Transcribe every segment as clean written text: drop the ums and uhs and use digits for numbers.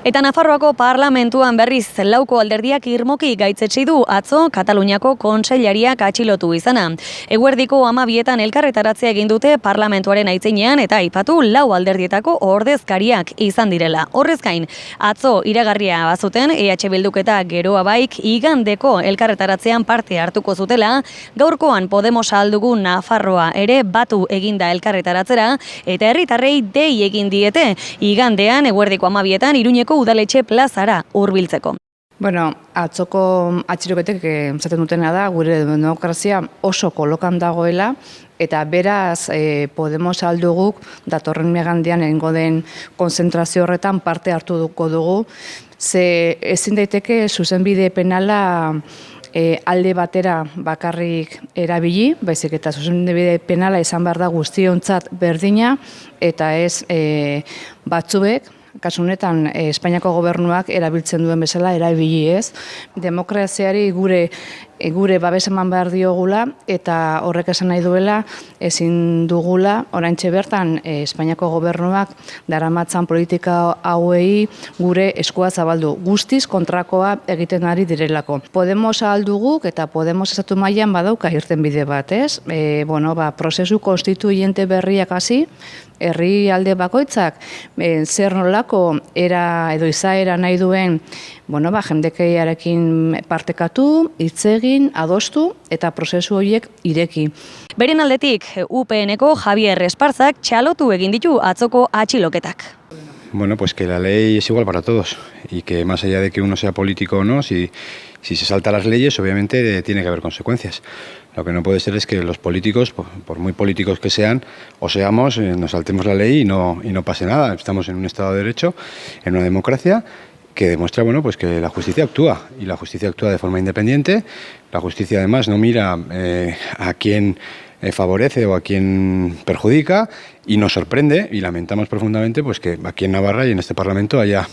Eta Nafarroako parlamentuan berriz lauko alderdiak irmoki gaitzetsi du atzo Kataluniako kontseilariak atxilotu izana. Eguerdiko 12etan elkarretaratzea egin dute parlamentuaren aitzinean eta aipatu lau alderdietako ordezkariak izan direla. Horrez gain, atzo iragarria bazuten EH Bilduk eta Geroa Baik igandeko elkarretaratzean parte hartuko zutela, gaurkoan Podemos aldugu Nafarroa ere batu eginda elkarretaratzera eta herritarrei dei egin diete igandean eguerdiko 12etan Iruñeko udaletxe plazara hurbiltzeko. Bueno, atzoko atxiloketek esaten dutena da, gure demokrazia oso kolokan dagoela, eta beraz Podemos alduguk datorren igandean egingo den konzentrazio horretan parte hartu dugu, ze ezin daiteke zuzenbide penala alde batera bakarrik erabili, baizik eta zuzenbide penala izan behar da guztiontzat berdina, eta ez batzuek, kasu honetan Espainiako gobernuak erabiltzen duen bezala erabili ez. Demokraziari gure babes eman behar diogula eta horrek esan nahi duela ezin dugula oraintxe bertan Espainiako gobernuak daramatzan politika hauei gure eskua zabaldu. Guztiz kontrakoa egiten ari direlako. Podemos alduguk eta Podemos estatu mailan badauka irtenbide bat, ez? Prozesu konstituiente berriak hasi, herrialde bakoitzak zer nolako era edo izaera nahi duen jendekeiarekin partekatu, hitz egin, adostu eta prozesu horiek ireki. Beren aldetik, UPNeko Javier Esparzak txalotu egin ditu atzoko atxiloketak. Bueno, pues que la ley es igual para todos y que más allá de que uno sea político o no, si se salta las leyes, obviamente tiene que haber consecuencias. Lo que no puede ser es que los políticos, por muy políticos que sean o seamos, nos saltemos la ley y no pase nada. Estamos en un Estado de Derecho, en una democracia que demuestra pues que la justicia actúa y la justicia actúa de forma independiente. La justicia además no mira a quién favorece o a quién perjudica y nos sorprende y lamentamos profundamente pues que aquí en Navarra y en este Parlamento haya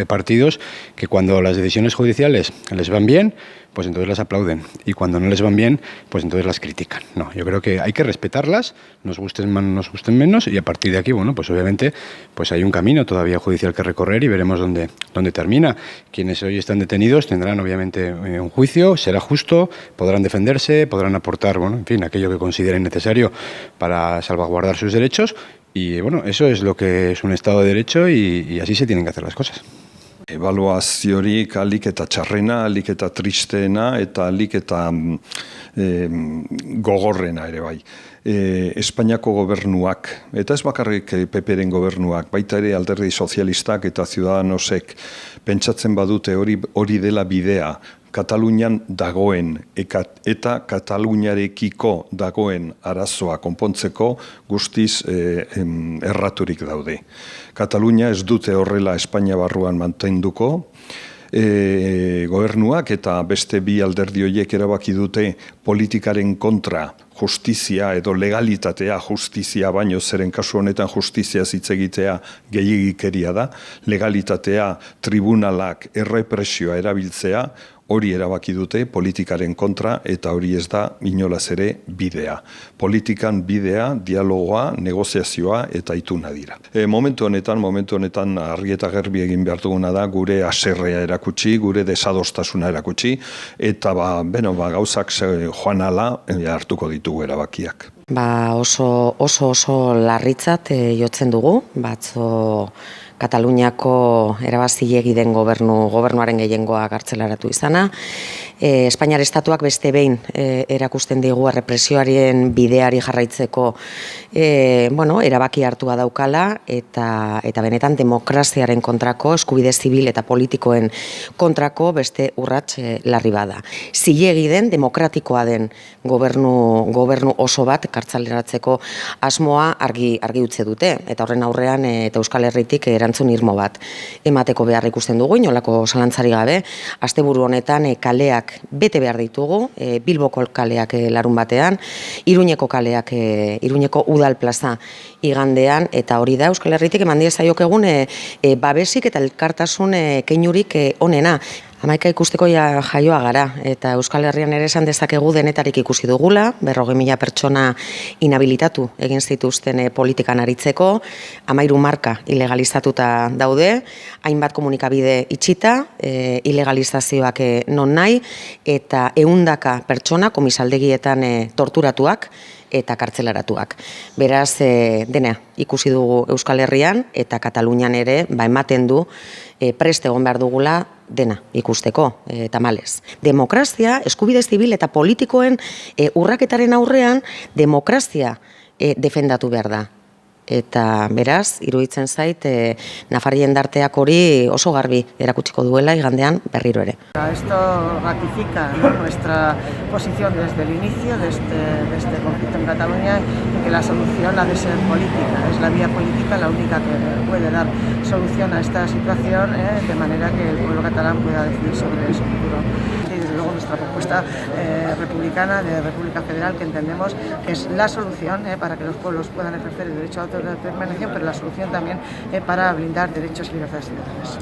partidos que cuando las decisiones judiciales les van bien, pues entonces las aplauden y cuando no les van bien, pues entonces las critican. No, yo creo que hay que respetarlas, nos gusten más, nos gusten menos y a partir de aquí, pues obviamente pues hay un camino todavía judicial que recorrer y veremos dónde termina. Quienes hoy están detenidos tendrán obviamente un juicio, será justo, podrán defenderse, podrán aportar, aquello que consideren necesario para salvaguardar sus derechos y eso es lo que es un Estado de Derecho y así se tienen que hacer las cosas. Ebaluaziorik alik eta txarrena, alik eta tristeena eta alik eta gogorrena ere bai. Espainiako gobernuak, eta ez bakarrik PP-ren gobernuak, baita ere alderdi sozialistak eta Ciudadanosek pentsatzen badute hori dela bidea, Katalunian dagoen eta Kataluniarekiko dagoen arazoa konpontzeko guztiz erraturik daude. Katalunia ez dute horrela Espainia barruan mantenduko, gobernuak eta beste bi alderdi horiek erabaki dute politikaren kontra justizia edo legalitatea, justizia baino zeren kasu honetan justizia hitz egitea gehiegikeria da, legalitatea, tribunalak, errepresioa erabiltzea, hori erabaki dute politikaren kontra eta hori ez da inolaz ere bidea. Politikan bidea, dialogoa, negoziazioa eta ituna dira. Momentu honetan argi eta garbi egin behar duguna da gure haserrea erakutsi, gure desadostasuna erakutsi eta gauzak joan ala hartuko ditugu erabakiak. Oso larritzat jotzen dugu, batzo Kataluniako erabazilegi den gobernuaren gehiengoa kartzelaratu izana. Espainiar estatuak beste behin erakusten digu errepresioaren bideari jarraitzeko erabaki hartua daukala eta benetan demokraziaren kontrako, eskubide zibil eta politikoen kontrako beste urrats larri bada. Zilegi den, demokratikoa den gobernu oso bat kartzelaratzeko asmoa argi utzi dute eta horren aurrean eta Euskal Herritik erantzun irmo bat emateko behar ikusten dugu, inolako zalantzari gabe. Asteburu honetan kaleak bete behar ditugu, Bilboko kaleak larun batean, Iruñeko kaleak, Iruñeko udal plaza igandean, eta hori da Euskal Herritik eman diezaiok egun babesik eta elkartasun keinurik onena. Hamaika ikusteko jaioa gara, eta Euskal Herrian ere esan dezakegu denetarik ikusi dugula, 40.000 pertsona inhabilitatu egin zituzten politikan aritzeko, 13 marka ilegalizatuta daude, hainbat komunikabide itxita, ilegalizazioak non nahi, eta 100 pertsona komisaldegietan torturatuak eta kartzelaratuak. Beraz, dena ikusi dugu Euskal Herrian eta Katalunian ere ematen du prest egon behar dugula dena ikusteko, tamalez. Demokrazia, eskubide zibil eta politikoen urraketaren aurrean demokrazia defendatu behar da. Eta beraz, iruditzen zait, Nafari jendarteak hori oso garbi erakutsiko duela igandean berriro ere. Esto ratifica, ¿no?, nuestra posición desde el inicio de este conflicto en Cataluña, y que la solución ha de ser política. Es la vía política la única que puede dar solución a esta situación, de manera que el pueblo catalán pueda decidir sobre su futuro. Y desde luego nuestra propuesta republicana de República Federal, que entendemos que es la solución para que los pueblos puedan ejercer el derecho a autodeterminación, pero la solución también para blindar derechos y libertades ciudadanas.